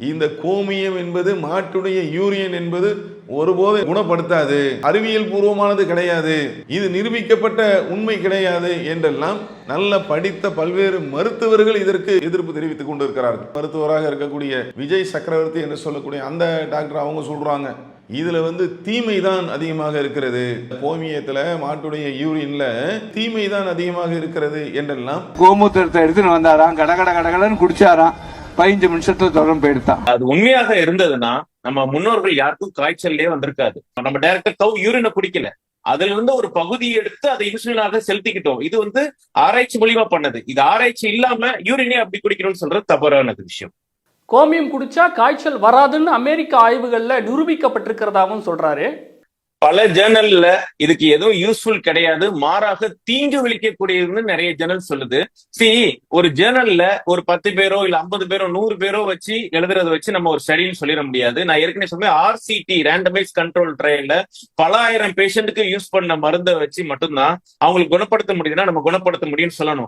இந்த கோமியம் என்பது மாட்டுடைய யூரியன் என்பது ஒருபோது குணப்படுத்தாது, அறிவியல் பூர்வமானது கிடையாது, இது நிரூபிக்கப்பட்ட உண்மை கிடையாது என்றெல்லாம் நல்ல படித்த பல்வேறு மருத்துவர்கள் இதற்கு எதிர்ப்பு தெரிவித்துக் கொண்டிருக்கிறார்கள். மருத்துவராக இருக்கக்கூடிய விஜய் சக்கரவர்த்தி என்று சொல்லக்கூடிய அந்த டாக்டர் அவங்க சொல்றாங்க, இதுல தீமை தான் அதிகமாக இருக்கிறது, கோமியத்துல மாட்டுடைய யூரின்ல தீமை தான் அதிகமாக இருக்கிறது என்றெல்லாம். கோமூத்திரத்தை எடுத்துன்னு வந்தாராம், கடகட கடகடன்னு குடிச்சாராம், 15 நிமிஷத்துல தொடர்ந்து போயிடுதான். அது உண்மையாக இருந்ததுன்னா நம்ம முன்னோர்கள் யாருக்கும் காய்ச்சல்லே வந்திருக்காது. நம்ம டைரக்டா கவ் யூரினை குடிக்கல, அதுல இருந்து ஒரு பகுதியை எடுத்து அதை இன்சுலினாக செலுத்திக்கிட்டோம். இது ஆராய்ச்சி மூலியமா பண்ணது. இது ஆராய்ச்சி இல்லாம யூரினே அப்படி குடிக்கணும்னு சொல்றது தவறானது விஷயம். கோமியம் குடிச்சா காய்ச்சல் வராதுன்னு அமெரிக்க ஆய்வுகள்ல நிரூபிக்கப்பட்டிருக்கிறதாவும் சொல்றாரு. பல ஜேர்னல்ல இதுக்கு எதுவும் யூஸ்ஃபுல் கிடையாது, மாறாக தீங்கு விளைக்கக்கூடியதுன்னு நிறைய ஜேர்னல் சொல்லுது. ஒரு ஜேர்னல்ல ஒரு 10 பேரோ இல்ல 50 பேரோ 100 பேரோ வச்சு எழுதுறத வச்சு நம்ம ஒரு ஸ்டடின்னு சொல்லிட முடியாது. நான் ஏற்கனவே சொன்னேன், RCT ரேண்டமைஸ் கண்ட்ரோல் ட்ரையல்ல பல ஆயிரம் பேஷண்ட்டுக்கு யூஸ் பண்ண மருந்தை வச்சு மட்டும்தான் அவங்களுக்கு குணப்படுத்த முடியுதுன்னா நம்ம குணப்படுத்த முடியும்னு சொல்லணும்.